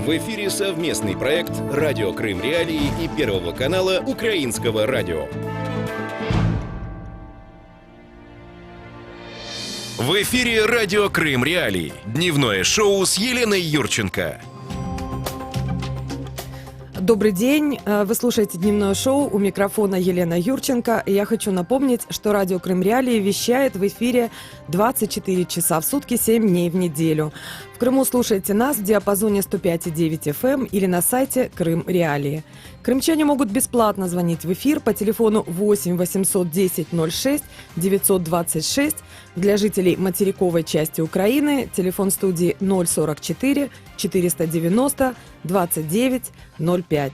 В эфире совместный проект «Радио Крым Реалии» и Первого канала Украинского радио. В эфире «Радио Крым Реалии». Дневное шоу с Еленой Юрченко. Добрый день, вы слушаете дневное шоу, у микрофона Елена Юрченко. И я хочу напомнить, что радио Крым Реалии вещает в эфире 24 часа в сутки, 7 дней в неделю. В Крыму слушайте нас в диапазоне 105,9 FM или на сайте Крым Реалии. Крымчане могут бесплатно звонить в эфир по телефону 8 810 06 926. Для жителей материковой части Украины телефон студии 044 490 29 05.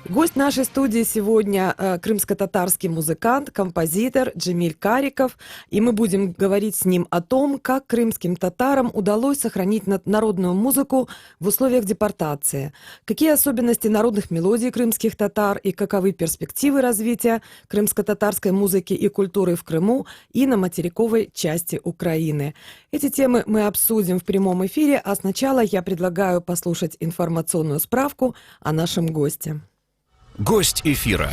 Гость нашей студии сегодня крымско-татарский музыкант, композитор Джемиль Кариков. И мы будем говорить с ним о том, как крымским татарам удалось сохранить народную музыку в условиях депортации. Какие особенности народных мелодий крымских татар и каковы перспективы развития крымско-татарской музыки и культуры в Крыму и на материковой части Украины. Эти темы мы обсудим в прямом эфире, а сначала я предлагаю послушать информационную справку о нашем госте. Гость эфира.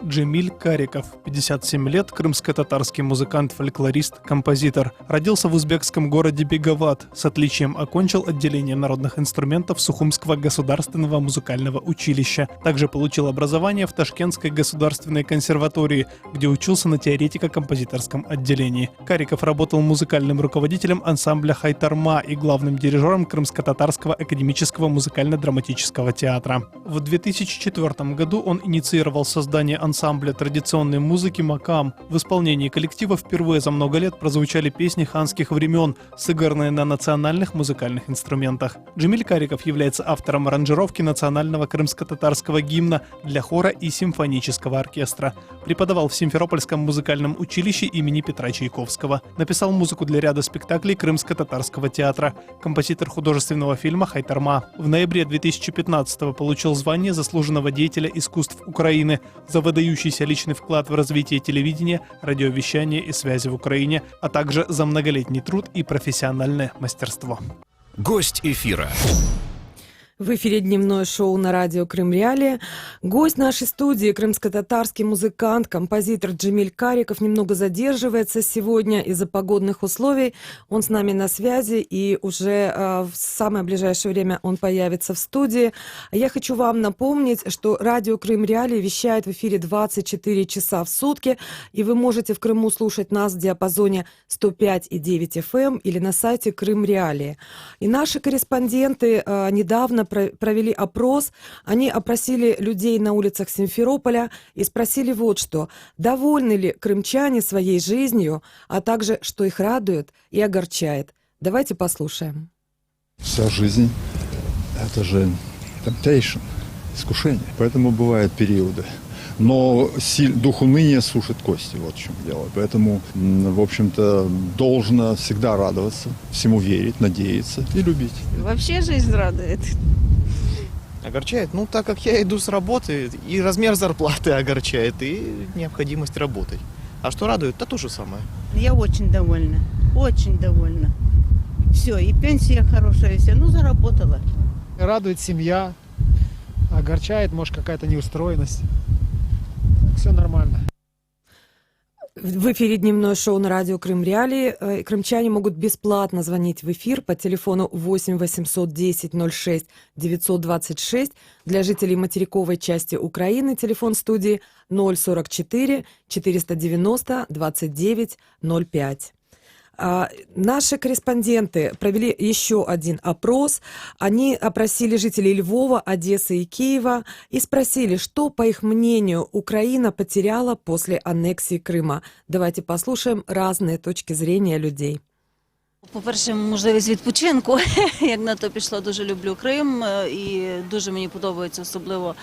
Джемиль Кариков, 57 лет, крымско-татарский музыкант, фольклорист, композитор. Родился в узбекском городе Беговат. С отличием окончил отделение народных инструментов Сухумского государственного музыкального училища. Также получил образование в Ташкентской государственной консерватории, где учился на теоретико-композиторском отделении. Кариков работал музыкальным руководителем ансамбля «Хайтарма» и главным дирижером Крымско-татарского академического музыкально-драматического театра. В 2004 году он инициировал создание ансамбля традиционной музыки «Макам». В исполнении коллектива впервые за много лет прозвучали песни ханских времен, сыгранные на национальных музыкальных инструментах. Джемиль Кариков является автором аранжировки национального крымско-татарского гимна для хора и симфонического оркестра. Преподавал в Симферопольском музыкальном училище имени Петра Чайковского. Написал музыку для ряда спектаклей Крымско-татарского театра. Композитор художественного фильма «Хайтарма». В ноябре 2015-го получил звание заслуженного деятеля искусств Украины за выдающийся личный вклад в развитие телевидения, радиовещания и связи в Украине, а также за многолетний труд и профессиональное мастерство. Гость эфира. В эфире дневное шоу на радио Крым Реалии. Гость нашей студии, крымско-татарский музыкант, композитор Джемиль Кариков, немного задерживается сегодня из-за погодных условий. Он с нами на связи, и уже в самое ближайшее время он появится в студии. Я хочу вам напомнить, что радио Крым Реалии вещает в эфире 24 часа в сутки, и вы можете в Крыму слушать нас в диапазоне 105,9 FM или на сайте Крым Реалии. И наши корреспонденты недавно провели опрос. Они опросили людей на улицах Симферополя и спросили вот что. Довольны ли крымчане своей жизнью, а также что их радует и огорчает. Давайте послушаем. Вся жизнь – это же temptation, искушение. Поэтому бывают периоды. Но дух уныния сушит кости, вот в чем дело. Поэтому, в общем-то, должно всегда радоваться, всему верить, надеяться и любить. Вообще жизнь радует. Огорчает? Ну, так как я иду с работы, и размер зарплаты огорчает, и необходимость работать. А что радует, то же самое. Я очень довольна, очень довольна. Все, и пенсия хорошая, все, ну, заработала. Радует семья, огорчает, может, какая-то неустроенность. Все нормально. В эфире дневное шоу на радио Крым Реалии. Крымчане могут бесплатно звонить в эфир по телефону 8 810 06 926. Для жителей материковой части Украины телефон студии 044 490 29 05. Наши корреспонденты провели еще один опрос. Они опросили жителей Львова, Одессы и Киева и спросили, что, по их мнению, Украина потеряла после аннексии Крыма. Давайте послушаем разные точки зрения людей. По-перше, можливість відпочинку. Як на то пішло, дуже люблю Крим і дуже мені подобається особливо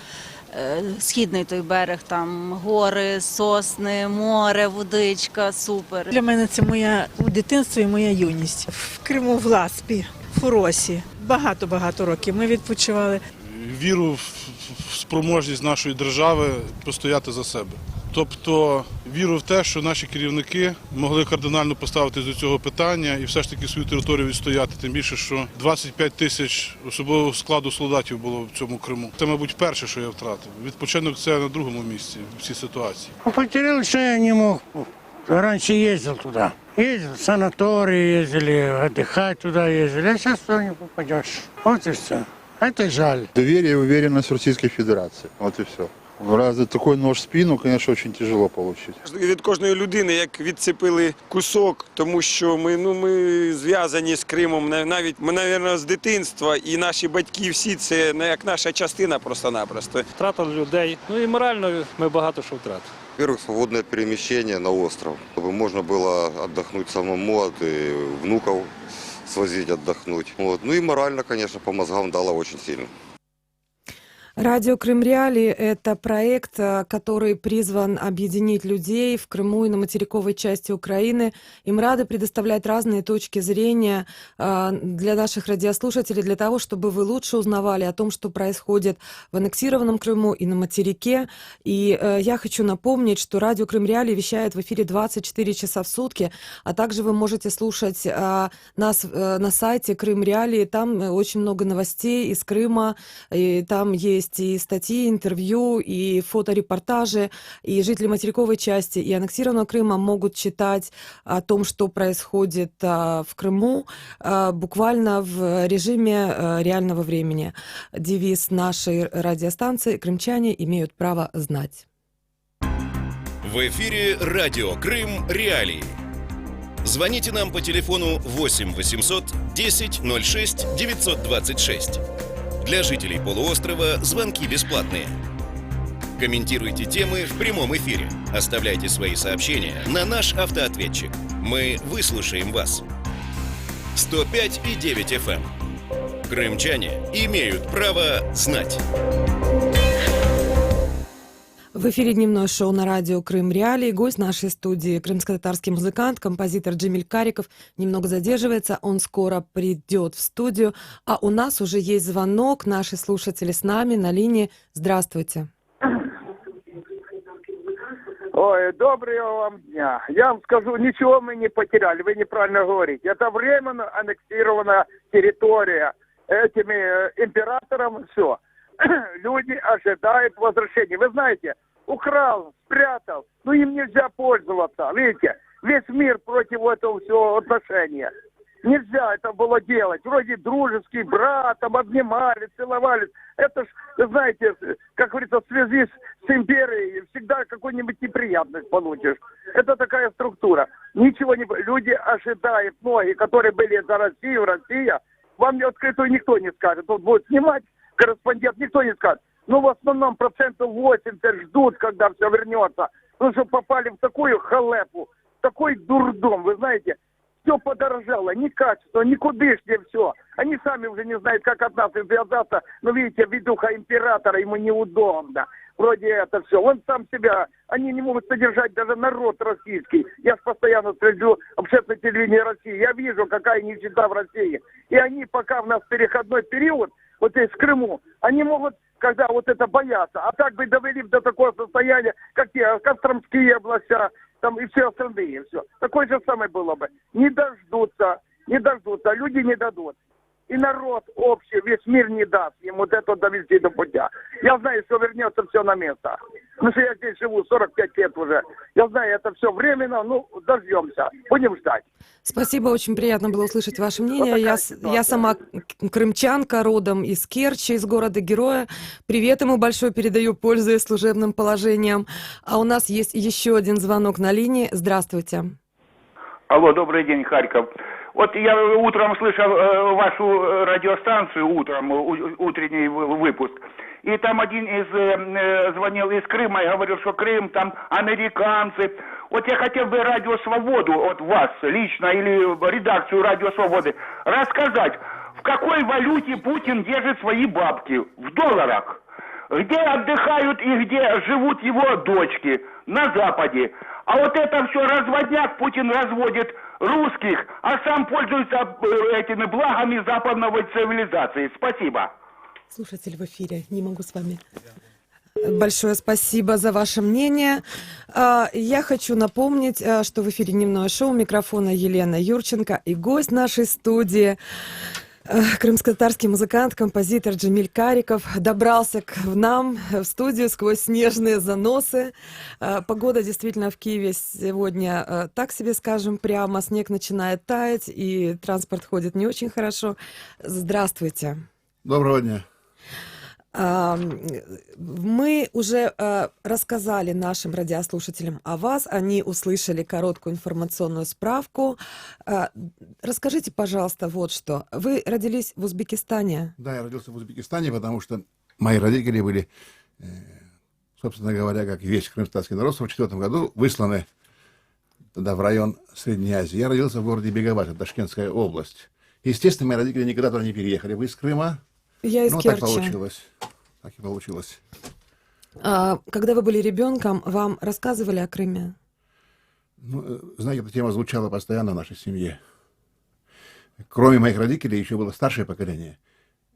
східний той берег, там гори, сосни, море, водичка, супер. Для мене це моє дитинство і моя юність. В Криму, в Ласпі, в Фуросі. Багато років ми відпочивали. Віру в спроможність нашої держави постояти за себе. Тобто віру в те, що наші керівники могли кардинально поставитись до цього питання і все ж таки свою територію відстояти. Тим більше, що 25 тисяч особового складу солдатів було в цьому Криму. Це, мабуть, перше, що я втратив. Відпочинок – це на другому місці в цій ситуації. Потерял, что я не мог. Раньше ездил туда. Ездил в санатории, ездили отдыхать туда, ездили. А сейчас туда не попадешь. Вот и все. Это жаль. Доверие и уверенность в Российской Федерации. Вот и все. Разве такой нож в спину, конечно, очень тяжело получить. Від кожної людини, як відцепили кусок, тому що ми зв'язані з Кримом, навіть ми, мабуть, з дитинства, і наші батьки всі це як наша частина просто-напросто. Втрата людей, і морально ми багато що втратили. Во-первых, свободное перемещение на остров, чтобы можно было отдохнуть самому, от внуков свозить отдохнуть. Вот. Ну и морально, конечно, по мозгам дало очень сильно. Радио Крым Реалии – это проект, который призван объединить людей в Крыму и на материковой части Украины. Им рады предоставлять разные точки зрения для наших радиослушателей, для того, чтобы вы лучше узнавали о том, что происходит в аннексированном Крыму и на материке. И я хочу напомнить, что Радио Крым Реалии вещает в эфире 24 часа в сутки, а также вы можете слушать нас на сайте Крым Реалии. Там очень много новостей из Крыма, и там есть и статьи, интервью, и фоторепортажи, и жители материковой части и аннексированного Крыма могут читать о том, что происходит в Крыму, буквально в режиме реального времени. Девиз нашей радиостанции «Крымчане имеют право знать». В эфире радио Крым Реалии. Звоните нам по телефону 8 800 10 06 926. Для жителей полуострова звонки бесплатные. Комментируйте темы в прямом эфире. Оставляйте свои сообщения на наш автоответчик. Мы выслушаем вас. 105,9 FM. Крымчане имеют право знать. В эфире дневное шоу на радио Крым Реалии. Гость нашей студии — крымско-татарский музыкант, композитор Джемиль Кариков. Немного задерживается, он скоро придет в студию. А у нас уже есть звонок. Наши слушатели с нами на линии. Здравствуйте. Ой, доброго вам дня. Я вам скажу, ничего мы не потеряли, вы неправильно говорите. Это временно аннексированная территория этими императором, все. Люди ожидают возвращения. Вы знаете, украл, спрятал, но им нельзя пользоваться. Видите, весь мир против этого всего отношения. Нельзя это было делать. Вроде дружеский брат, там обнимались, целовались. Это ж, знаете, как говорится, в связи с империей всегда какую-нибудь неприятность получишь. Это такая структура. Ничего не... Люди ожидают, многие, которые были за Россию, Россия, вам не открытую никто не скажет. Вот будет снимать корреспондент, никто не скажет. Но в основном 80% ждут, когда все вернется. Потому что попали в такую халепу, в такой дурдом, вы знаете, все подорожало, ни качество, никудышнее все. Они сами уже не знают, как от нас связаться. Но видите, видуха императора, ему неудобно. Вроде это все. Он сам себя, они не могут содержать даже народ российский. Я постоянно слежу общественное телевидение России. Я вижу, какая нищета в России. И они, пока у нас переходной период, вот здесь в Крыму, они могут, когда вот это боятся, а так бы довели до такого состояния, как те Костромские областя, там и все остальные, все. Такое же самое было бы. Не дождутся, люди не дадут. И народ общий, весь мир не даст им вот это довести до путя. Я знаю, что вернется все на место. Потому что я здесь живу 45 лет уже. Я знаю, это все временно, ну, дождемся. Будем ждать. Спасибо, очень приятно было услышать ваше мнение. Вот я сама крымчанка, родом из Керчи, из города-героя. Привет ему большой передаю, пользуясь служебным положением. А у нас есть еще один звонок на линии. Здравствуйте. Алло, добрый день, Харьков. Вот я утром слышал вашу радиостанцию, утренний выпуск, и там один звонил из Крыма и говорил, что Крым, там американцы. Вот я хотел бы Радио Свободу от вас лично или редакцию Радио Свободы рассказать, в какой валюте Путин держит свои бабки, в долларах, где отдыхают и где живут его дочки, на Западе. А вот это все разводняк, Путин разводит русских, а сам пользуется этими благами западной цивилизации. Спасибо. Слушатель в эфире, не могу с вами. Большое спасибо за ваше мнение. Я хочу напомнить, что в эфире дневное шоу, у микрофона Елена Юрченко и гость нашей студии, крымско-татарский музыкант, композитор Джемиль Кариков, добрался к нам в студию сквозь снежные заносы. Погода действительно в Киеве сегодня, так себе скажем прямо, снег начинает таять, и транспорт ходит не очень хорошо. Здравствуйте. Доброго дня. Мы уже рассказали нашим радиослушателям о вас, они услышали короткую информационную справку. Расскажите, пожалуйста, вот что. Вы родились в Узбекистане? Да, я родился в Узбекистане, потому что мои родители были, собственно говоря, как весь крымско-татарский народ, в 1944 году высланы тогда в район Средней Азии. Я родился в городе Беговат, это Ташкентская область. Естественно, мои родители никогда туда не переехали бы из Крыма. Я из Керчи. Так получилось. Так и получилось. Когда вы были ребенком, вам рассказывали о Крыме? Ну, знаете, эта тема звучала постоянно в нашей семье. Кроме моих родителей, еще было старшее поколение.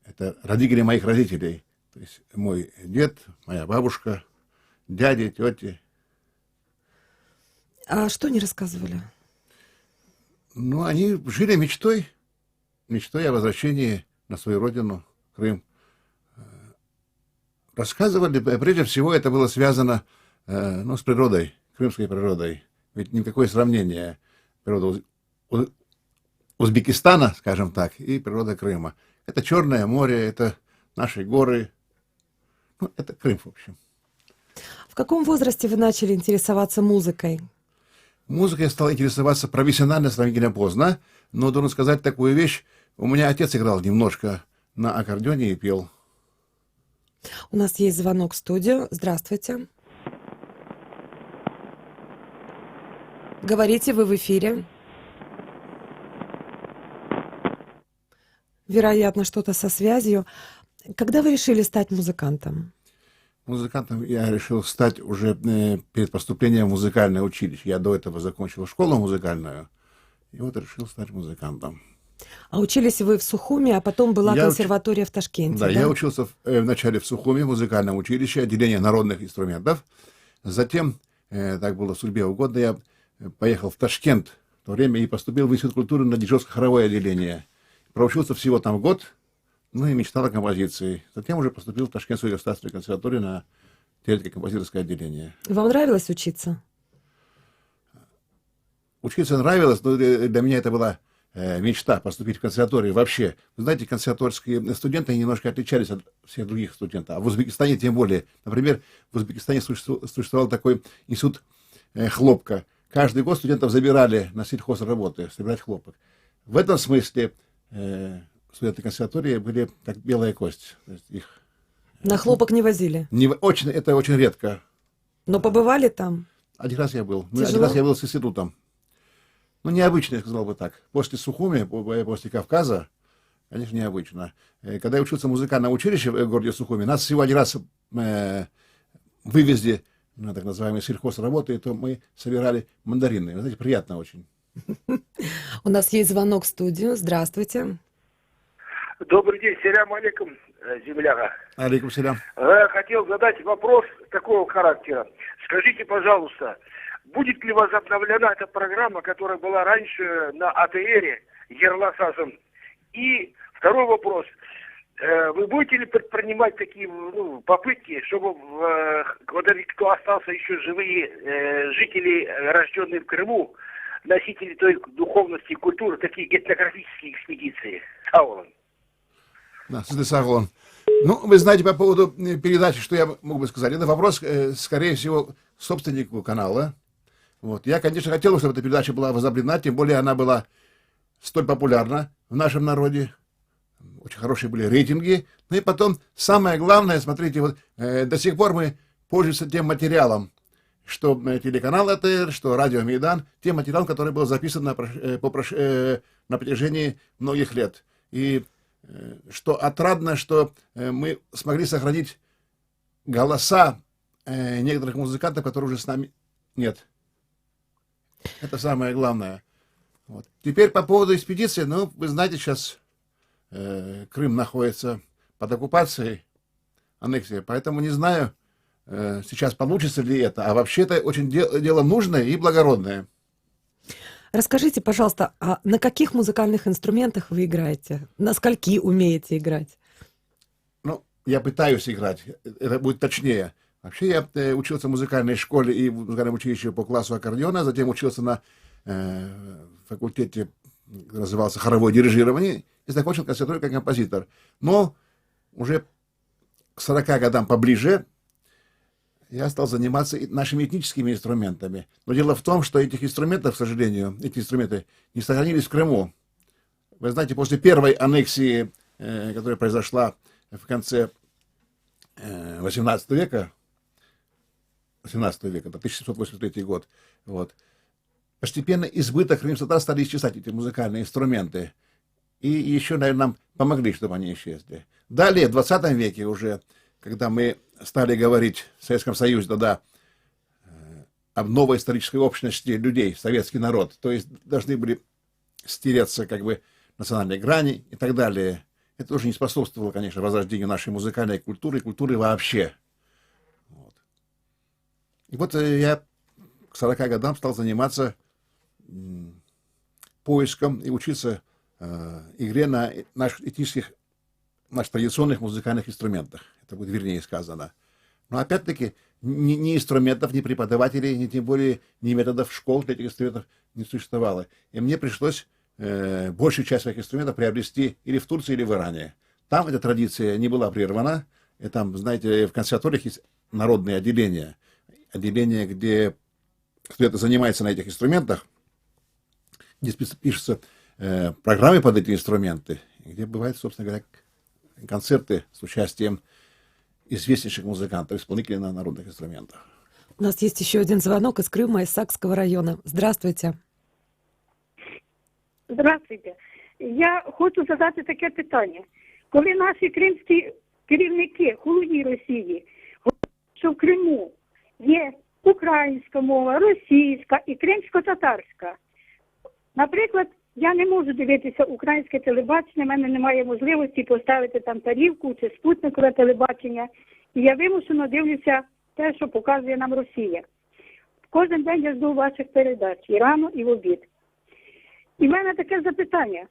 Это родители моих родителей. То есть мой дед, моя бабушка, дяди, тети. А что они рассказывали? Ну, они жили мечтой о возвращении на свою родину, Крым. Рассказывали, прежде всего, это было связано с природой, крымской природой. Ведь никакое сравнение природы Узбекистана, скажем так, и природа Крыма. Это Черное море, это наши горы. Ну, это Крым, в общем. В каком возрасте вы начали интересоваться музыкой? Музыкой я стал интересоваться профессионально сравнительно поздно, но должен сказать такую вещь. У меня отец играл немножко на аккордеоне и пел. У нас есть звонок в студию. Здравствуйте. Говорите, вы в эфире. Вероятно, что-то со связью. Когда вы решили стать музыкантом? Музыкантом я решил стать уже перед поступлением в музыкальное училище. Я до этого закончил школу музыкальную, и вот решил стать музыкантом. А учились вы в Сухуме, а потом была консерватория в Ташкенте, да? Я учился вначале в Сухуме, в музыкальном училище, отделение народных инструментов. Затем, так было судьбе угодно, я поехал в Ташкент в то время и поступил в Институт культуры на Дижонско-хоровое отделение. Проучился всего там год, ну и мечтал о композиции. Затем уже поступил в Ташкентскую государственную консерваторию на теоретико-композиторское отделение. Вам нравилось учиться? Учиться нравилось, но для меня это была мечта поступить в консерваторию вообще. Вы знаете, консерваторские студенты немножко отличались от всех других студентов, а в Узбекистане тем более. Например, в Узбекистане существовал такой институт хлопка. Каждый год студентов забирали на сельхозработы, собирать хлопок. В этом смысле студенты консерватории были как белая кость. То есть их, на хлопок не возили? Это очень редко. Но побывали там? Один раз я был. Тяжело? Один раз я был с институтом. Ну, необычно, я сказал бы так. После Сухуми, после Кавказа, конечно, необычно. Когда я учился в музыкальном училище в городе Сухуми, нас всего один раз вывезли на так называемые сельхозработы, и то мы собирали мандарины. Вы знаете, приятно очень. У нас есть звонок в студию. Здравствуйте. Добрый день, селям алейкум, земляга. Алейкум селям. Хотел задать вопрос такого характера. Скажите, пожалуйста, будет ли возобновлена эта программа, которая была раньше на АТРе Ерласазом? И второй вопрос. Вы будете ли предпринимать такие попытки, чтобы кто остался еще живые жители, рожденные в Крыму, носители той духовности и культуры, такие этнографические экспедиции? Саулан. Да, Саулан. Ну, вы знаете, по поводу передачи, что я мог бы сказать. Это вопрос, скорее всего, собственнику канала. Вот. Я, конечно, хотел, чтобы эта передача была возобновлена, тем более она была столь популярна в нашем народе. Очень хорошие были рейтинги. Ну и потом, самое главное, смотрите, вот до сих пор мы пользуемся тем материалом, что телеканал АТР, что радио Мейдан, тем материалом, который был записан на протяжении многих лет. И что отрадно, что мы смогли сохранить голоса некоторых музыкантов, которые уже с нами нет. Это самое главное. Вот. Теперь по поводу экспедиции. Ну, вы знаете, сейчас Крым находится под оккупацией, аннексией. Поэтому не знаю, сейчас получится ли это, а вообще это очень дело нужное и благородное. Расскажите, пожалуйста, а на каких музыкальных инструментах вы играете? На скольки умеете играть? Ну, я пытаюсь играть, это будет точнее. Вообще я учился в музыкальной школе и в музыкальном училище по классу аккордеона, затем учился на факультете, назывался хоровое дирижирование, и закончил консерваторию как композитор. Но уже к 40 годам поближе я стал заниматься нашими этническими инструментами. Но дело в том, что этих инструментов, к сожалению, эти инструменты не сохранились в Крыму. Вы знаете, после первой аннексии, которая произошла в конце 18 века, это 1783 год, вот, постепенно избыток крымских стали исчезать эти музыкальные инструменты. И еще, наверное, нам помогли, чтобы они исчезли. Далее, в 20 веке уже, когда мы стали говорить в Советском Союзе тогда об новой исторической общности людей, советский народ, то есть должны были стереться как бы национальные грани и так далее. Это уже не способствовало, конечно, возрождению нашей музыкальной культуры и культуры вообще. Вот. И вот я к 40 годам стал заниматься поиском и учиться игре на наших этнических, наших традиционных музыкальных инструментах. Это будет вернее сказано. Но опять-таки ни инструментов, ни преподавателей, ни тем более ни методов школ для этих инструментов не существовало. И мне пришлось большую часть своих инструментов приобрести или в Турции, или в Иране. Там эта традиция не была прервана. И там, знаете, в консерваториях есть народные отделения. Отделения, где студенты занимаются на этих инструментах, где пишутся программы под эти инструменты, где бывают, собственно говоря, концерты с участием известнейших музыкантов, исполнителей на народных инструментах. У нас есть еще один звонок из Крыма, из Сакского района. Здравствуйте. Здравствуйте. Я хочу задати таке питання. Коли наші кримські керівники, головні Росії, говорять, що в Криму є українська мова, російська і кримсько-татарська. Наприклад, я не можу дивитися українське телебачення, в мене немає можливості поставити там тарілку чи спутникове телебачення. І я вимушено дивлюся те, що показує нам Росія. Кожен день я жду ваших передач, і рано, і в обід. І в мене таке запитання.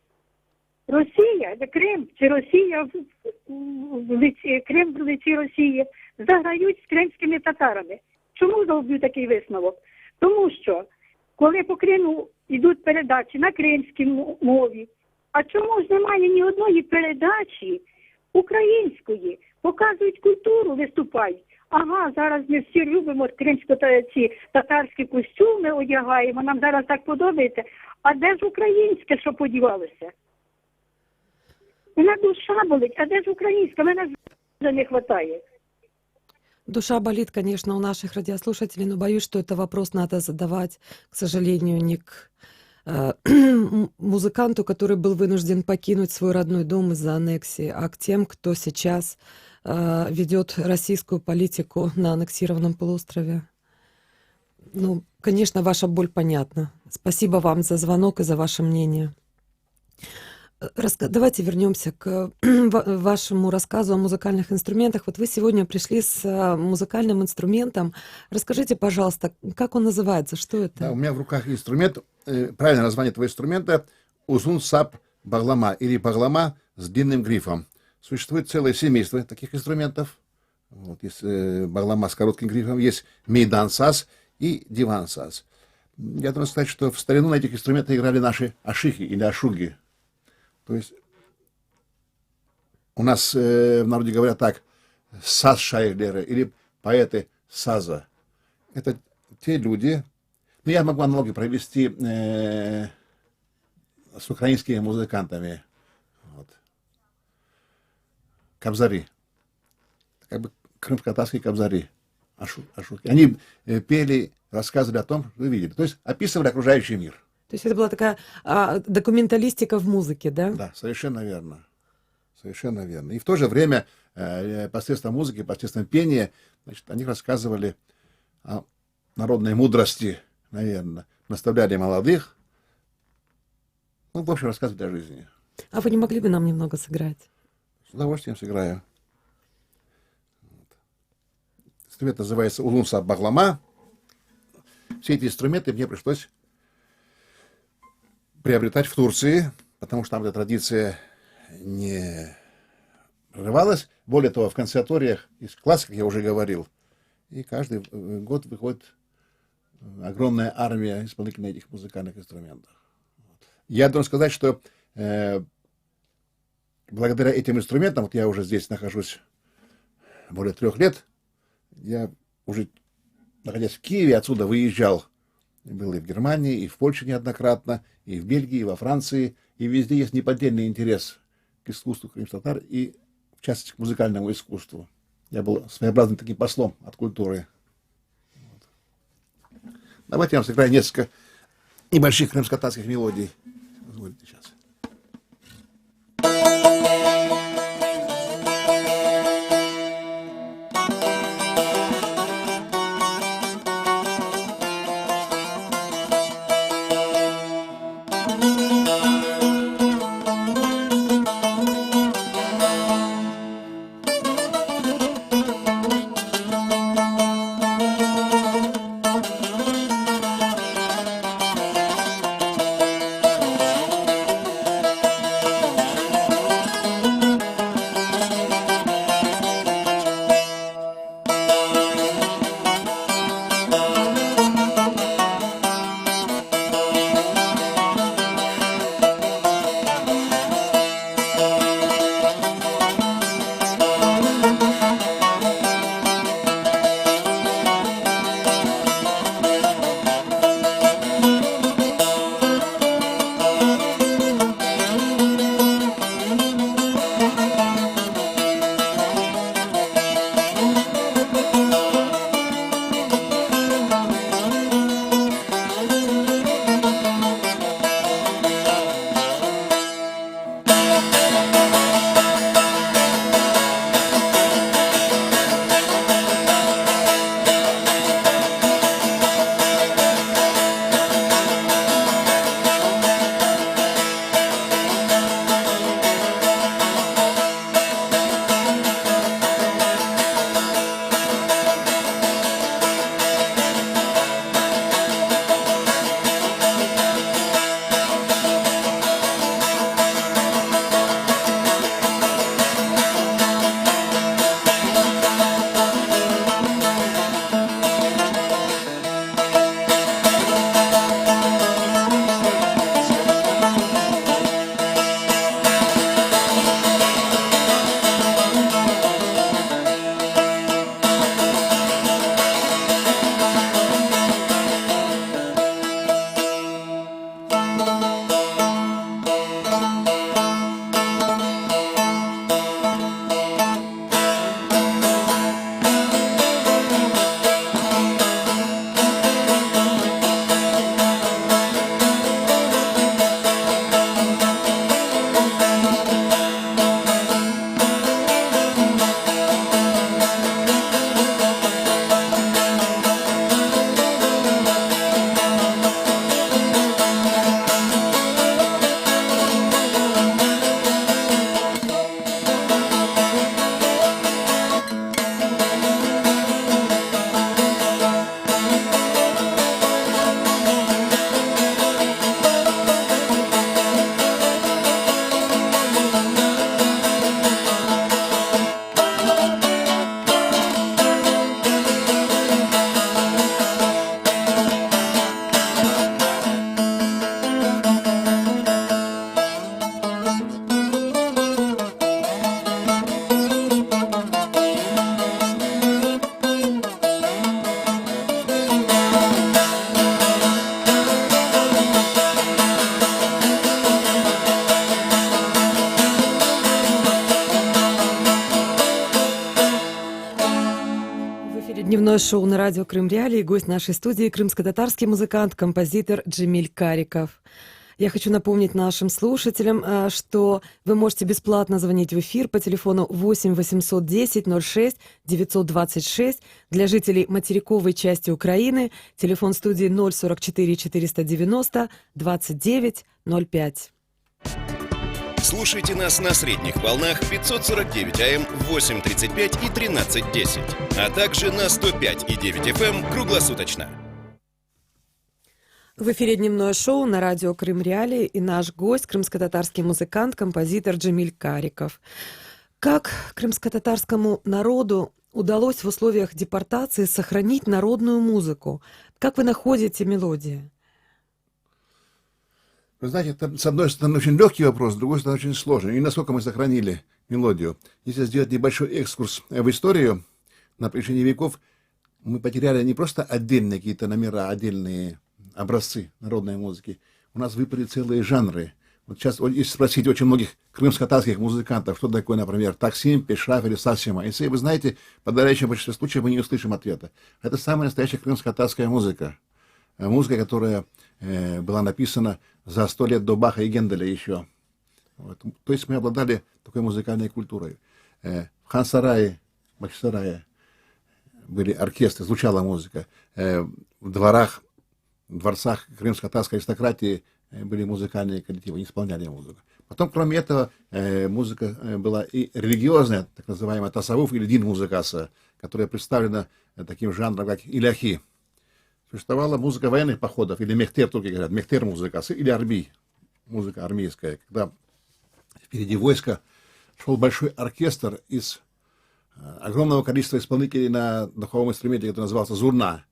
Росія, Крим чи Росія, Крим в лиці Росії, заграють з кримськими татарами. Чому зроблю такий висновок? Тому що, коли по Криму йдуть передачі на кримській мові, а чому ж немає ні одної передачі української? Показують культуру, виступають. Ага, зараз ми всі любимо кримсько-татарські костюми, одягаємо, нам зараз так подобається. А де ж українське, що подівалося? Мене душа болить, а де ж українське? Мене не вистачає. Душа болит, конечно, у наших радиослушателей, но боюсь, что это вопрос надо задавать, к сожалению, не к музыканту, который был вынужден покинуть свой родной дом из-за аннексии, а к тем, кто сейчас ведет российскую политику на аннексированном полуострове. Ну, конечно, ваша боль понятна. Спасибо вам за звонок и за ваше мнение. Давайте вернемся к вашему рассказу о музыкальных инструментах. Вот вы сегодня пришли с музыкальным инструментом. Расскажите, пожалуйста, как он называется, что это? Да, у меня в руках инструмент, правильное название этого инструмента — узун сап баглама, или баглама с длинным грифом. Существует целое семейство таких инструментов. Вот, есть баглама с коротким грифом, есть мейдан саз и диван саз. Я должен сказать, что в старину на этих инструментах играли наши ашихи или ашуги. То есть у нас в народе говорят так: саз шайлеры или поэты саза. Это те люди, ну я могу аналогию провести с украинскими музыкантами. Вот. Кобзари. Как бы крымско-татарские кобзари. Ашуки. Они пели, рассказывали о том, что вы видели. То есть описывали окружающий мир. То есть это была такая документалистика в музыке, да? Да, совершенно верно. Совершенно верно. И в то же время посредством музыки, посредством пения, значит, они рассказывали о народной мудрости, наверное, наставляли молодых, ну, в общем, рассказывали о жизни. А вы не могли бы нам немного сыграть? С удовольствием сыграю. Инструмент называется улунса баглама. Все эти инструменты мне пришлось приобретать в Турции, потому что там эта традиция не прерывалась. Более того, в консерваториях из классиков я уже говорил. И каждый год выходит огромная армия исполнителей этих музыкальных инструментов. Я должен сказать, что благодаря этим инструментам, вот я уже здесь нахожусь более 3 лет, я уже, находясь в Киеве, отсюда выезжал. Был и в Германии, и в Польше неоднократно, и в Бельгии, и во Франции. И везде есть неподдельный интерес к искусству крымских татар и, в частности, к музыкальному искусству. Я был своеобразным таким послом от культуры. Вот. Давайте я вам сыграю несколько небольших крымско-татарских мелодий. Позвольте сейчас. Дневное шоу на радио Крым Реалии. Гость нашей студии — крымско-татарский музыкант, композитор Джемиль Кариков. Я хочу напомнить нашим слушателям, что вы можете бесплатно звонить в эфир по телефону 8 810 06 926. Для жителей материковой части Украины телефон студии 044 490 29 05. Слушайте нас на средних волнах 549 АМ, 8:35 и 13:10, а также на 105,9 FM круглосуточно. В эфире дневное шоу на радио Крым Реалии, и наш гость — крымско-татарский музыкант, композитор Джемиль Кариков. Как крымско-татарскому народу удалось в условиях депортации сохранить народную музыку? Как вы находите мелодии? Вы знаете, это, с одной стороны, очень легкий вопрос, с другой стороны, очень сложный. И насколько мы сохранили мелодию. Если сделать небольшой экскурс в историю, на протяжении веков мы потеряли не просто отдельные какие-то номера, отдельные образцы народной музыки. У нас выпали целые жанры. Вот сейчас, если спросить очень многих крымско-татарских музыкантов, что такое, например, таксим, пешраф или сасима, если вы знаете, в подавляющем большинстве случаев мы не услышим ответа. Это самая настоящая крымско-татарская музыка. Музыка, которая была написана за 100 лет до Баха и Генделя еще. Вот. То есть мы обладали такой музыкальной культурой. В Хан-Сарае, Бахчисарае были оркестры, звучала музыка. В дворцах крымско-татарской аристократии были музыкальные коллективы, исполняли музыку. Потом, кроме этого, музыка была и религиозная, так называемая тасавуф или дин музыкаса, которая представлена таким жанром, как иляхи. Существовала музыка военных походов, или мехтер, только говорят, мехтер музыкасы, или арби, музыка армейская, когда впереди войска шел большой оркестр из огромного количества исполнителей на духовом инструменте, который назывался зурна.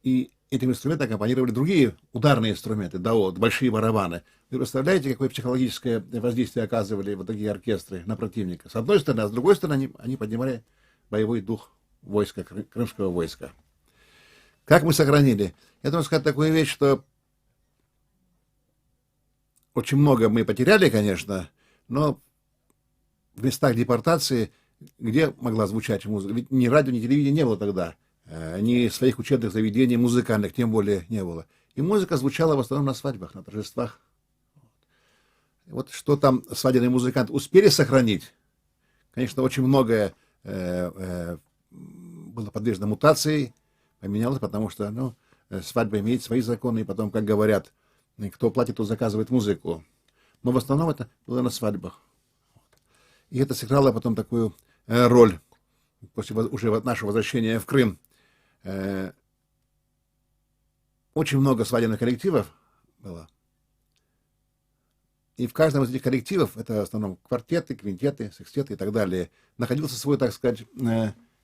И этим инструментом аккомпанировали другие ударные инструменты, даот, большие барабаны. Вы представляете, какое психологическое воздействие оказывали вот такие оркестры на противника? С одной стороны, а с другой стороны, они поднимали боевой дух войска, крымского войска. Как мы сохранили? Я должен сказать такую вещь, что очень много мы потеряли, конечно, но в местах депортации, где могла звучать музыка, ведь ни радио, ни телевидения не было тогда, ни своих учебных заведений музыкальных, тем более не было. И музыка звучала в основном на свадьбах, на торжествах. Вот что там свадебные музыканты успели сохранить, конечно, очень многое было подвержено мутации, поменялось, потому что свадьба имеет свои законы, и потом, как говорят, кто платит, тот заказывает музыку. Но в основном это было на свадьбах. И это сыграло потом такую роль после уже нашего возвращения в Крым. Очень много свадебных коллективов было. И в каждом из этих коллективов, это в основном квартеты, квинтеты, секстеты и так далее, находился свой, так сказать,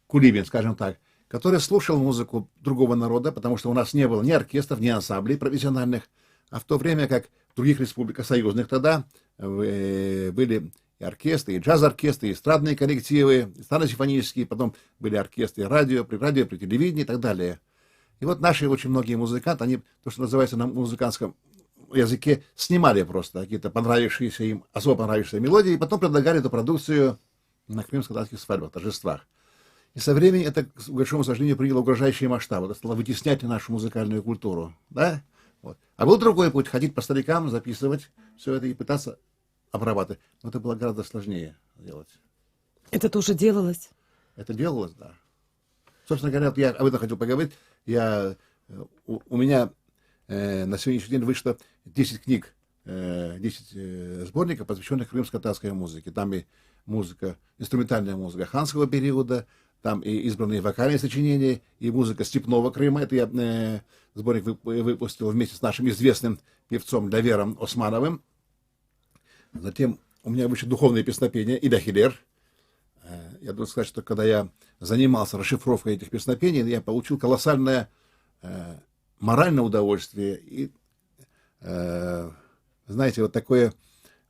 кулибин, скажем так, который слушал музыку другого народа, потому что у нас не было ни оркестров, ни ансамблей профессиональных, а в то время как в других республиках союзных тогда были и оркестры, и джаз-оркестры, и эстрадные коллективы, эстрадно-симфонические, потом были оркестры при телевидении и так далее. И вот наши очень многие музыканты, они, то, что называется на музыкантском языке, снимали просто какие-то понравившиеся им, особо понравившиеся мелодии, и потом предлагали эту продукцию на крымско-татарских свадьбах, торжествах. И со временем это, к большому сожалению, приняло угрожающие масштабы. Это стало вытеснять нашу музыкальную культуру. Да? Вот. А был другой путь — ходить по старикам, записывать все это и пытаться обрабатывать. Но это было гораздо сложнее делать. Это тоже делалось? Это делалось, да. Собственно говоря, я об этом хотел поговорить. У меня на сегодняшний день вышло 10 книг, 10 сборников, посвященных крымско-татарской музыке. Там и музыка, инструментальная музыка ханского периода, там и избранные вокальные сочинения, и музыка степного Крыма. Это я сборник выпустил вместе с нашим известным певцом Давером Османовым. Затем у меня вышли духовные песнопения «Иляхилер». Я должен сказать, что когда я занимался расшифровкой этих песнопений, я получил колоссальное моральное удовольствие. И, знаете, вот такое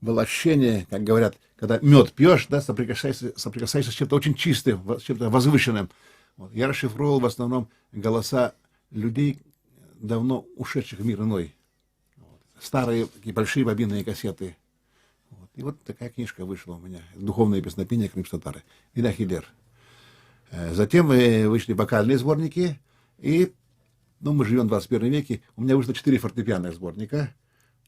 было ощущение, как говорят, когда мед пьешь, да, соприкасаешься с чем-то очень чистым, с чем-то возвышенным. Вот. Я расшифровал в основном голоса людей, давно ушедших в мир иной. Вот. Старые такие большие бобинные кассеты. Вот. И вот такая книжка вышла у меня. Духовные песнопения крымско-татары. «Иляхилер». Затем вышли вокальные сборники. И мы живем в 21 веке. У меня вышло 4 фортепианных сборника.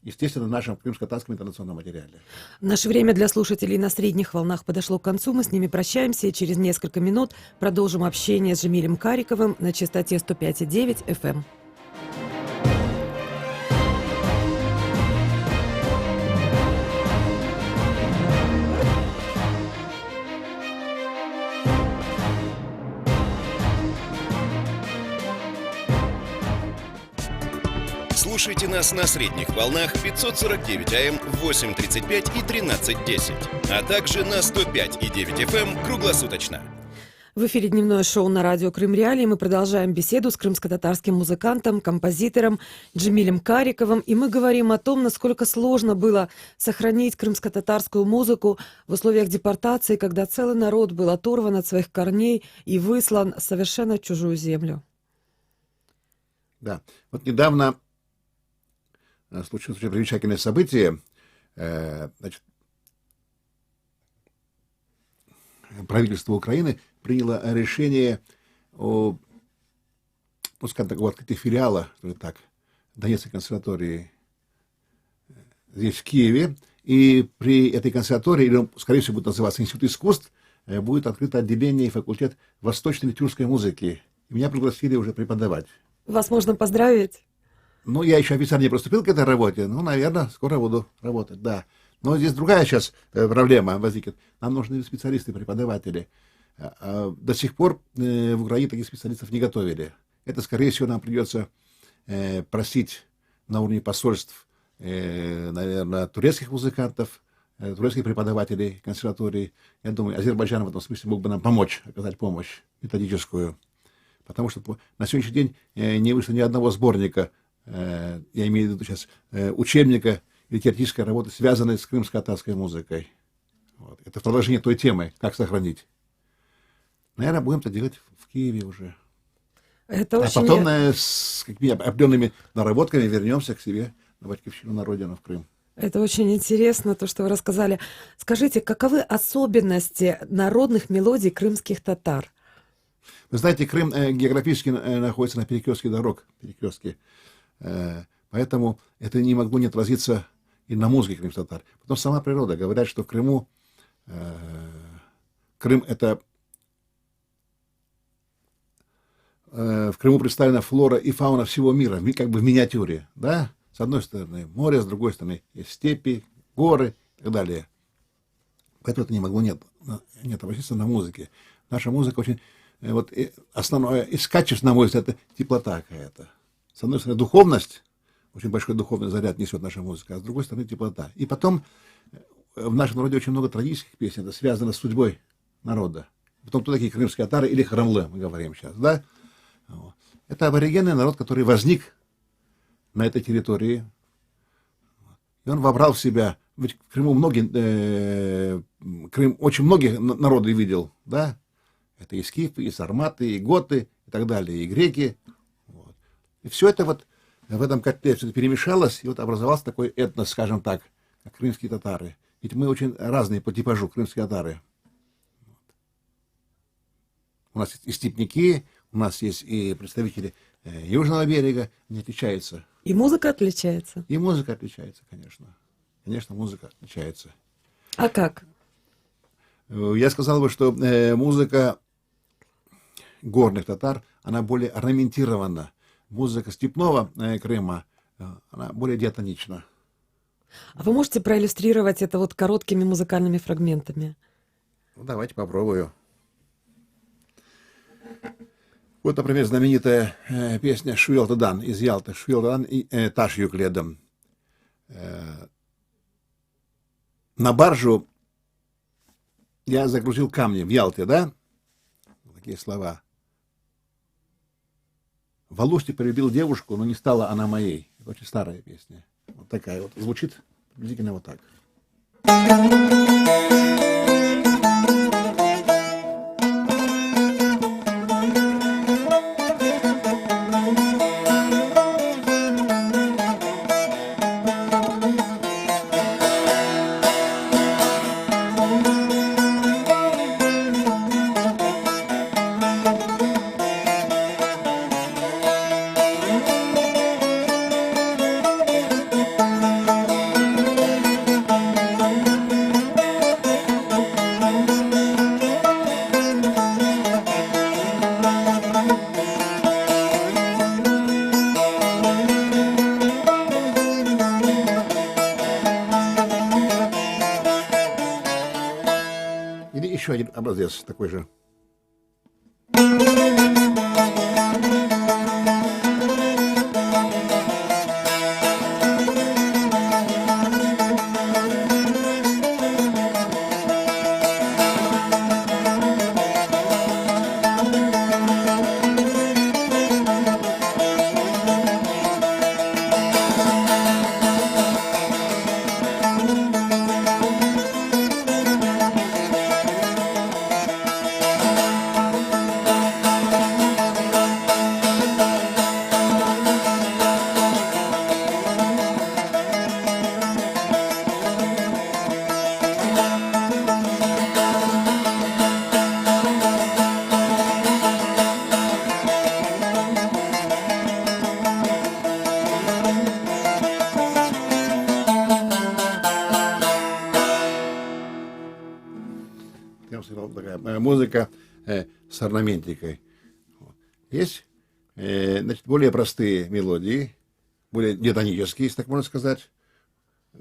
Естественно, в нашем крымско-татарском интернациональном материале. Наше время для слушателей на средних волнах подошло к концу. Мы с ними прощаемся и через несколько минут продолжим общение с Джемилем Кариковым на частоте 105,9 FM. Слушайте нас на средних волнах 549 АМ в 8:35 и 13:10, а также на 105,9 FM круглосуточно. В эфире дневное шоу на радио Крым Реалии. Мы продолжаем беседу с крымско-татарским музыкантом, композитором Джемилем Кариковым. И мы говорим о том, насколько сложно было сохранить крымско-татарскую музыку в условиях депортации, когда целый народ был оторван от своих корней и выслан совершенно в чужую землю. Да. Вот недавно случилось очень примечательное событие. Значит, правительство Украины приняло решение о, пускай такого открытия филиала, так, Донецкой консерватории здесь, в Киеве. И при этой консерватории, или он, скорее всего, будет называться Институт искусств, будет открыто отделение и факультет восточной литературской музыки. И меня пригласили уже преподавать. Вас можно поздравить? Ну, я еще официально не приступил к этой работе. Ну, наверное, скоро буду работать, да. Но здесь другая сейчас проблема возникнет. Нам нужны специалисты, преподаватели. До сих пор в Украине таких специалистов не готовили. Это, скорее всего, нам придется просить на уровне посольств, наверное, турецких музыкантов, турецких преподавателей консерватории. Я думаю, Азербайджан в этом смысле мог бы нам помочь, оказать помощь методическую. Потому что на сегодняшний день не вышло ни одного сборника, я имею в виду сейчас учебника или теоретической работы, связанной с крымско-татарской музыкой. Вот. Это продолжение той темы, как сохранить. Наверное, будем это делать в Киеве уже. Это очень... потом с какими-то определенными наработками вернемся к себе на батькивщину, на родину, в Крым. Это очень интересно, то, что вы рассказали. Скажите, каковы особенности народных мелодий крымских татар? Вы знаете, Крым географически находится на перекрестке дорог, поэтому это не могло не отразиться и на музыке крымских татар. Потом сама природа. Говорят, что в Крыму Крым это... В Крыму представлена флора и фауна всего мира, как бы в миниатюре, да? С одной стороны море, с другой стороны степи, горы и так далее. Поэтому это не могло не отразиться на музыке. Наша музыка очень... Вот основное из качеств, на мой взгляд, это теплота какая-то. С одной стороны, духовность, очень большой духовный заряд несет наша музыка, а с другой стороны, теплота. И потом в нашем народе очень много традиционных песен, это связано с судьбой народа. Потом кто такие крымские татары или храмлы, мы говорим сейчас, да? Это аборигенный народ, который возник на этой территории. И он вобрал в себя, ведь в Крыму Крым очень многие народы видел, да? Это и скифы, и сарматы, и готы, и так далее, и греки. Вот. И все это вот в этом котле все это перемешалось, и вот образовался такой этнос, скажем так, как крымские татары. Ведь мы очень разные по типажу, крымские татары. Вот. У нас есть и степняки, у нас есть и представители Южного берега, они отличаются. И музыка отличается? И музыка отличается, конечно. Конечно, музыка отличается. А как? Я сказал бы, что музыка горных татар, она более орнаментирована. Музыка степного Крыма, она более диатонична. А вы можете проиллюстрировать это вот короткими музыкальными фрагментами? Ну, давайте попробую. Вот, например, знаменитая песня «Шуелтадан» из Ялты. «Шуелтадан» и «Таш юкледом». На баржу я загрузил камни в Ялте, да? Такие слова. В Алуште полюбил девушку, но не стала она моей. Это очень старая песня. Вот такая вот. Звучит приблизительно вот так. Еще один образец такой же. музыка с орнаментикой. Есть значит, более простые мелодии, более диатонические, если так можно сказать,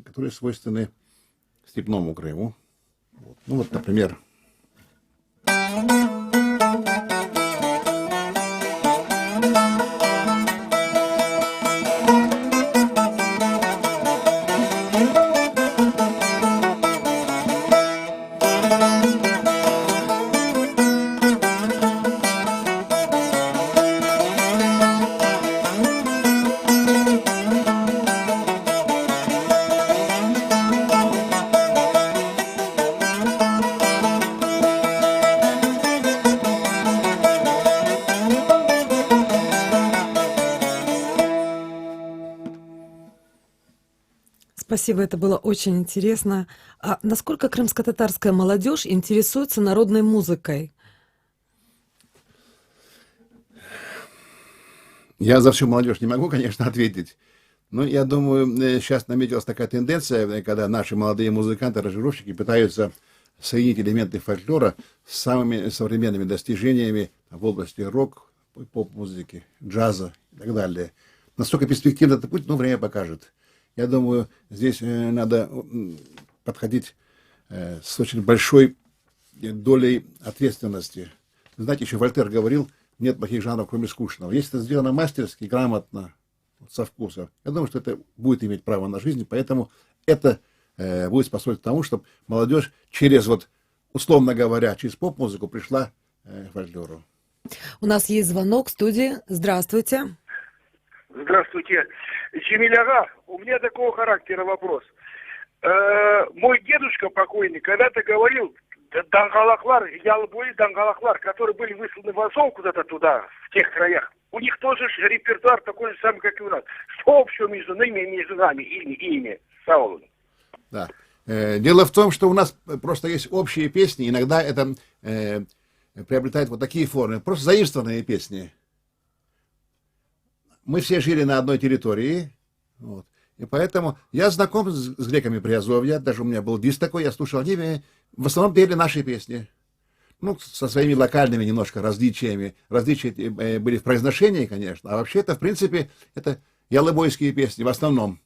которые свойственны степному Крыму. Вот. Ну вот, например. Спасибо, это было очень интересно. А насколько крымско-татарская молодежь интересуется народной музыкой? Я за всю молодежь не могу, конечно, ответить. Но я думаю, сейчас наметилась такая тенденция, когда наши молодые музыканты, аранжировщики пытаются соединить элементы фольклора с самыми современными достижениями в области рок, поп-музыки, джаза и так далее. Насколько перспективно этот путь, время покажет. Я думаю, здесь надо подходить с очень большой долей ответственности. Вы знаете, еще Вольтер говорил, нет плохих жанров, кроме скучного. Если это сделано мастерски, грамотно, со вкусом, я думаю, что это будет иметь право на жизнь, поэтому это будет способствовать тому, чтобы молодежь через, условно говоря, через поп-музыку пришла к фольклору. У нас есть звонок в студии. Здравствуйте. Здравствуйте. Джемиляга, у меня такого характера вопрос. Мой дедушка покойный когда-то говорил, дангалахлар, ялбои дангалахлар, которые были высланы в Азов куда-то туда, в тех краях, у них тоже репертуар такой же самый, как и у нас. Что общего между нами и ими? Саулу. Да. Дело в том, что у нас просто есть общие песни, иногда это приобретает такие формы, просто заимствованные песни. Мы все жили на одной территории, и поэтому я знаком с греками Приазовья, даже у меня был диск такой, я слушал, они в основном пели наши песни. Со своими локальными немножко различиями. Различия были в произношении, конечно, а вообще-то, в принципе, это ялыбойские песни в основном.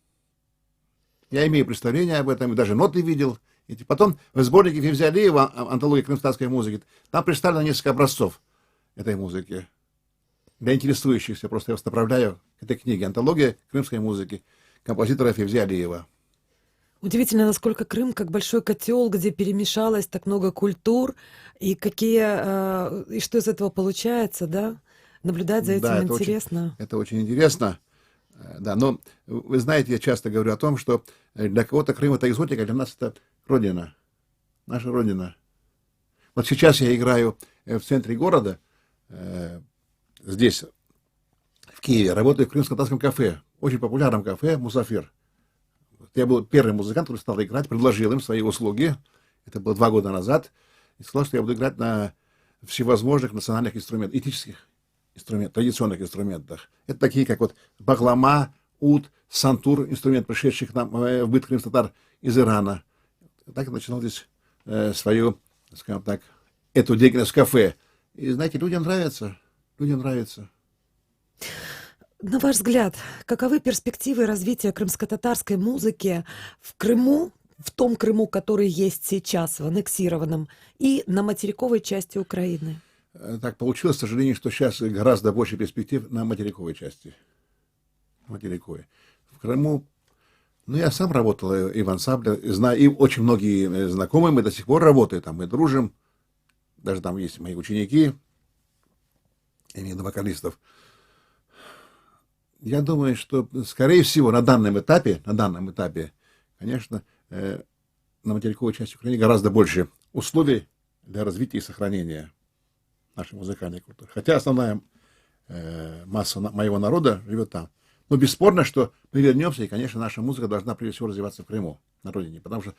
Я имею представление об этом, и даже ноты видел. И потом в сборнике Февзиалиева «Антология крымстатской музыки» там представлено несколько образцов этой музыки. Для интересующихся просто я вас направляю к этой книге «Антология крымской музыки» композитора Февзиалиева. Удивительно, насколько Крым как большой котел, где перемешалось так много культур, и и что из этого получается, да? Наблюдать за этим интересно. Это очень интересно. Да, но вы знаете, я часто говорю о том, что для кого-то Крым это экзотика, для нас это родина. Наша родина. Вот сейчас я играю в центре города, здесь, в Киеве, работаю в крымско-татарском кафе, очень популярном кафе «Мусафир». Я был первый музыкант, который стал играть, предложил им свои услуги. Это было 2 года назад. И сказал, что я буду играть на всевозможных национальных инструментах, этнических инструментах, традиционных инструментах. Это такие, как баглама, ут, сантур, инструмент, пришедший к нам в быт крымско-татар из Ирана. Так я начинал здесь свою, скажем так, эту деятельность в кафе. И знаете, людям нравится. Людям нравится. На ваш взгляд, каковы перспективы развития крымско-татарской музыки в Крыму, в том Крыму, который есть сейчас, в аннексированном, и на материковой части Украины? Так получилось, к сожалению, что сейчас гораздо больше перспектив на материковой части. Материковой. В Крыму, я сам работал и в ансамбле, знаю, и очень многие знакомые, мы до сих пор работаем, там мы дружим, даже там есть мои ученики, я имею в виду вокалистов. Я думаю, что, скорее всего, на данном этапе, конечно, на материковой части Украины гораздо больше условий для развития и сохранения нашей музыкальной культуры. Хотя основная масса моего народа живет там. Но бесспорно, что мы вернемся, и, конечно, наша музыка должна прежде всего развиваться в Крыму, на родине, потому что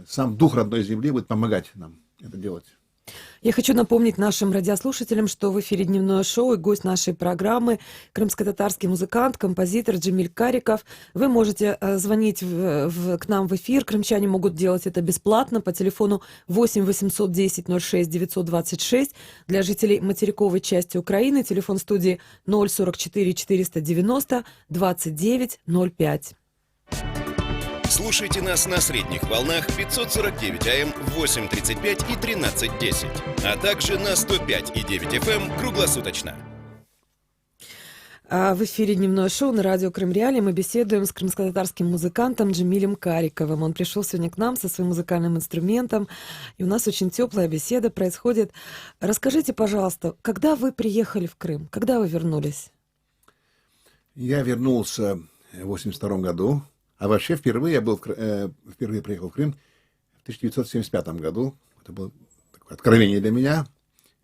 сам дух родной земли будет помогать нам это делать. Я хочу напомнить нашим радиослушателям, что в эфире дневное шоу и гость нашей программы крымско-татарский музыкант, композитор Джемиль Кариков. Вы можете звонить к нам в эфир. Крымчане могут делать это бесплатно по телефону 8 810 06 926. Для жителей материковой части Украины телефон студии 044 490 29 05. Слушайте нас на средних волнах 549 АМ в 8:35 и 13:10, а также на 105,9 FM круглосуточно. В эфире дневное шоу на радио Крым Реалии. Мы беседуем с крымско-татарским музыкантом Джемилем Кариковым. Он пришел сегодня к нам со своим музыкальным инструментом, и у нас очень теплая беседа происходит. Расскажите, пожалуйста, когда вы приехали в Крым? Когда вы вернулись? Я вернулся в 1982 году. А вообще впервые приехал в Крым в 1975 году. Это было такое откровение для меня.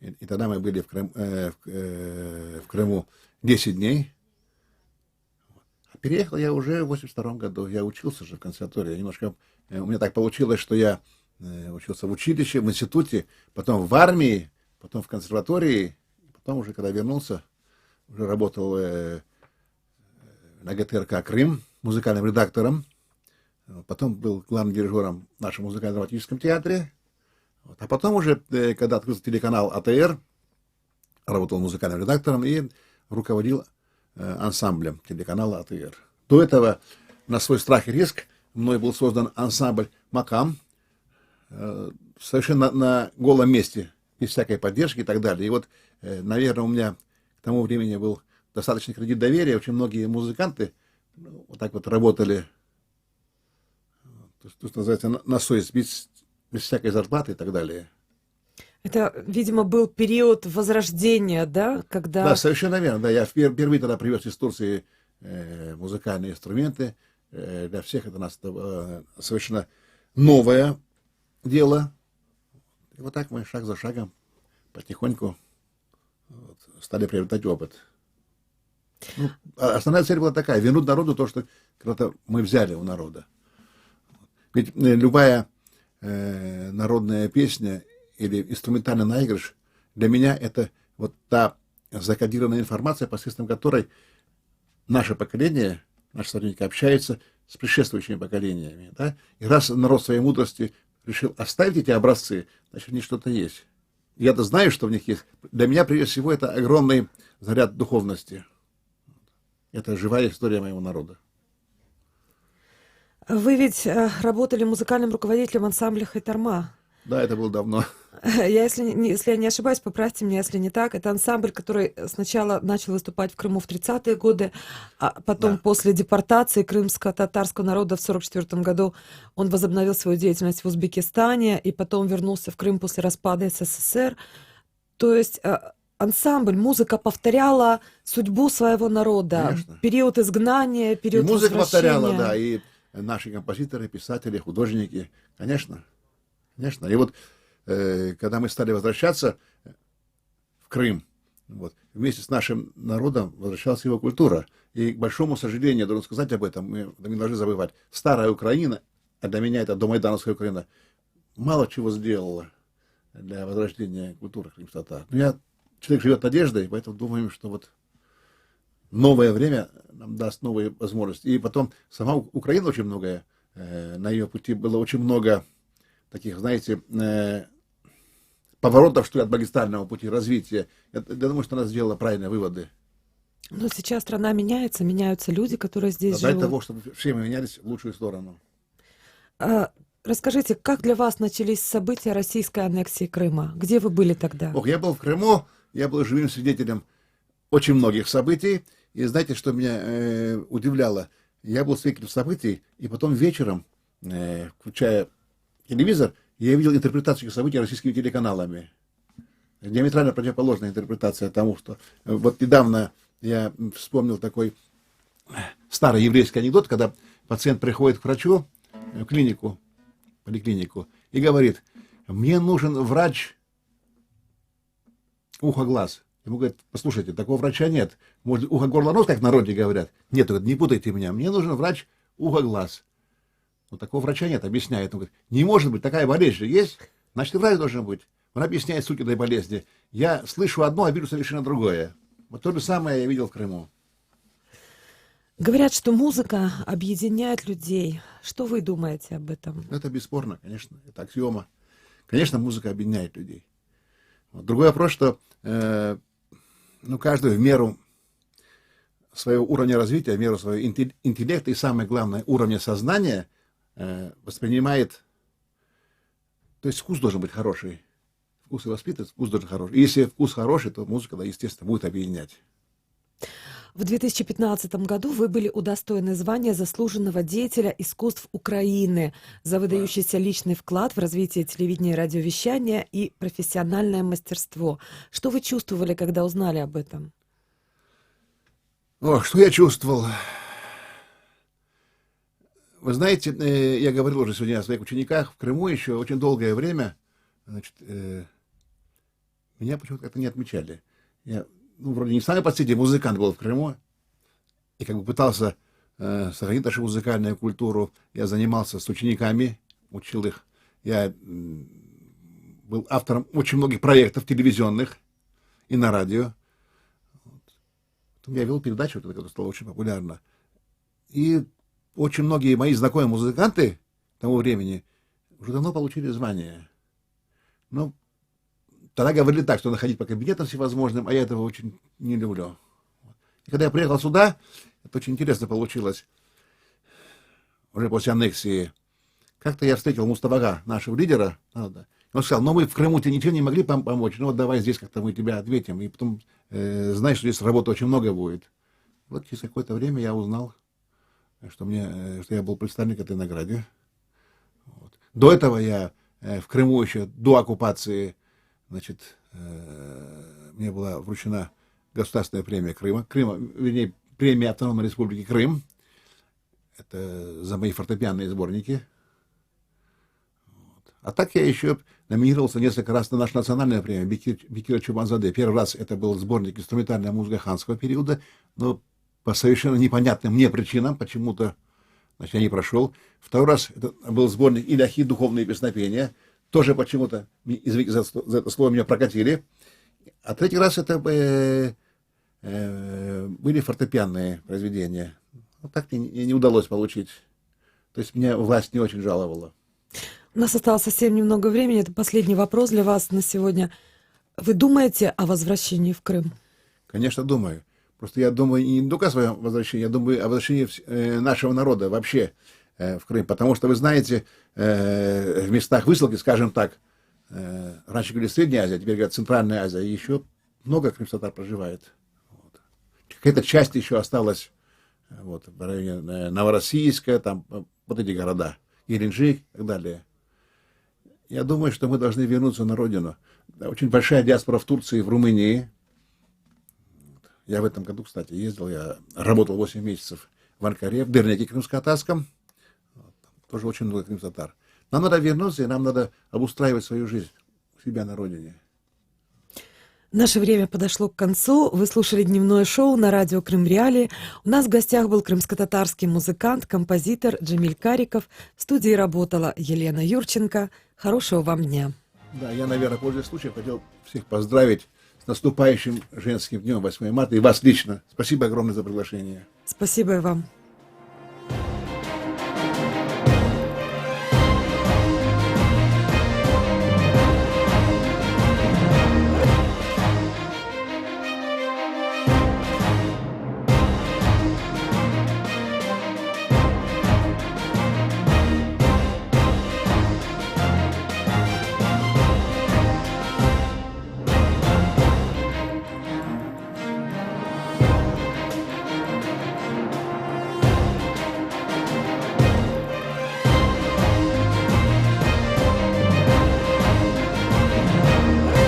И тогда мы были в Крыму 10 дней. А переехал я уже в 1982 году. Я учился же в консерватории. У меня так получилось, что я учился в училище, в институте, потом в армии, потом в консерватории. Потом уже, когда вернулся, уже работал на ГТРК «Крым», музыкальным редактором, потом был главным дирижером в нашем музыкально-драматическом театре, а потом уже, когда открылся телеканал АТР, работал музыкальным редактором и руководил ансамблем телеканала АТР. До этого на свой страх и риск мной был создан ансамбль «Макам», совершенно на голом месте, без всякой поддержки и так далее. И вот, наверное, у меня к тому времени был достаточный кредит доверия, очень многие музыканты вот так вот работали, то, что называется, на совесть, без всякой зарплаты и так далее. Это, видимо, был период возрождения, да? Когда... Да, совершенно верно. Да, я впервые тогда привез из Турции музыкальные инструменты. Для всех это у нас совершенно новое дело. И вот так мы шаг за шагом потихоньку стали приобретать опыт. Ну, основная цель была такая: вернуть народу то, что когда-то мы взяли у народа. Ведь любая народная песня или инструментальный наигрыш для меня это вот та закодированная информация, посредством которой наше поколение, наши современники общаются с предшествующими поколениями. Да? И раз народ своей мудрости решил оставить эти образцы, значит, в них что-то есть. Я-то знаю, что в них есть. Для меня, прежде всего, это огромный заряд духовности. Это живая история моего народа. Вы ведь работали музыкальным руководителем ансамбля «Хайтарма». Да, это было давно. Если я не ошибаюсь, поправьте меня, если не так. Это ансамбль, который сначала начал выступать в Крыму в 30-е годы, а потом после депортации крымско-татарского народа в 1944 году он возобновил свою деятельность в Узбекистане и потом вернулся в Крым после распада СССР. То есть ансамбль, музыка повторяла судьбу своего народа. Конечно. Период изгнания, период и музыка возвращения. Повторяла, да, и наши композиторы, писатели, художники, конечно. Конечно. И вот, когда мы стали возвращаться в Крым, вот, вместе с нашим народом возвращалась его культура. И, к большому сожалению, я должен сказать об этом, мы не должны забывать, старая Украина, а для меня это домайдановская Украина, мало чего сделала для возрождения культуры крымско-татар. Но человек живет надеждой, поэтому думаем, что вот новое время нам даст новые возможности. И потом сама Украина очень многое, на ее пути было очень много таких, знаете, поворотов, что ли, от магистрального пути развития. Я думаю, что она сделала правильные выводы. Но сейчас страна меняется, меняются люди, которые здесь живут. Для того, чтобы все мы менялись в лучшую сторону. Расскажите, как для вас начались события российской аннексии Крыма? Где вы были тогда? Я был в Крыму, я был живым свидетелем очень многих событий. И знаете, что меня удивляло? Я был свидетелем событий, и потом вечером, включая телевизор, я видел интерпретацию событий российскими телеканалами. Диаметрально противоположная интерпретация тому, что... Вот недавно я вспомнил такой старый еврейский анекдот, когда пациент приходит к врачу в клинику, поликлинику, и говорит: мне нужен врач ухо-глаз. Ему говорят: послушайте, такого врача нет. Может, ухо-горло-нос, как в народе говорят? Нет, говорит, не путайте меня, мне нужен врач ухо-глаз. Но такого врача нет, объясняет. Он говорит: не может быть, такая болезнь же есть, значит, врач должен быть. Он объясняет суть этой болезни. Я слышу одно, а вижу совершенно другое. Вот то же самое я видел в Крыму. Говорят, что музыка объединяет людей. Что вы думаете об этом? Это бесспорно, конечно, это аксиома. Конечно, музыка объединяет людей. Вот. Другой вопрос, что каждый в меру своего уровня развития, в меру своего интеллекта и, самое главное, уровня сознания воспринимает... То есть вкус должен быть хороший. Вкус и воспитывать, вкус должен хороший. И если вкус хороший, то музыка, да, естественно, будет объединять. В 2015 году вы были удостоены звания заслуженного деятеля искусств Украины за выдающийся личный вклад в развитие телевидения и радиовещания и профессиональное мастерство. Что вы чувствовали, когда узнали об этом? Ох, что я чувствовал? Вы знаете, я говорил уже сегодня о своих учениках. В Крыму еще очень долгое время, значит, меня почему-то как-то не отмечали. Я, вроде не самый последний музыкант был в Крыму, и как бы пытался сохранить нашу музыкальную культуру. Я занимался с учениками, учил их. Я был автором очень многих проектов телевизионных и на радио. Потом я вел передачу, которая стала очень популярна. И очень многие мои знакомые музыканты того времени уже давно получили звание. Но тогда говорили так, что находить по кабинетам всевозможным, а я этого очень не люблю. И когда я приехал сюда, это очень интересно получилось, уже после аннексии. Как-то я встретил Мустафага, нашего лидера, он сказал, мы в Крыму тебе ничего не могли помочь, давай здесь как-то мы тебя ответим. И потом, знаешь, что здесь работы очень много будет. Вот через какое-то время я узнал, что я был представник этой награды. Вот. До этого я в Крыму еще, до оккупации, значит, мне была вручена государственная премия Крыма, вернее, премия Автономной Республики Крым. Это за мои фортепианные сборники. Вот. А так я еще номинировался несколько раз на нашу национальную премию Бекира Чубанзаде. Первый раз это был сборник инструментальная музыка ханского периода, но по совершенно непонятным мне причинам почему-то, значит, я не прошел. Второй раз это был сборник Иляхи, духовные песнопения. Тоже почему-то, извините за это слово, меня прокатили. А третий раз это были фортепианные произведения. Вот так мне не удалось получить. То есть меня власть не очень жаловала. У нас осталось совсем немного времени. Это последний вопрос для вас на сегодня. Вы думаете о возвращении в Крым? Конечно, думаю. Просто я думаю не только о своем возвращении, я думаю о возвращении нашего народа вообще в Крым. Потому что, вы знаете, в местах высылки, скажем так, раньше говорили Средняя Азия, теперь говорят Центральная Азия, и еще много крымстатар проживает. Вот. Какая-то часть еще осталась в районе Новороссийска, там вот эти города, Геленджик и так далее. Я думаю, что мы должны вернуться на родину. Очень большая диаспора в Турции, в Румынии. Я в этом году, кстати, ездил, я работал 8 месяцев в Анкаре, в Дернеке крымско-татарском. Тоже очень много крымстатар. Нам надо вернуться, и нам надо обустраивать свою жизнь у себя на родине. Наше время подошло к концу. Вы слушали дневное шоу на радио Крым Реалии. У нас в гостях был крымско-татарский музыкант, композитор Джемиль Кариков. В студии работала Елена Юрченко. Хорошего вам дня. Да, я, наверное, пользуясь случаем, хотел всех поздравить с наступающим женским днем 8 марта. И вас лично. Спасибо огромное за приглашение. Спасибо и вам.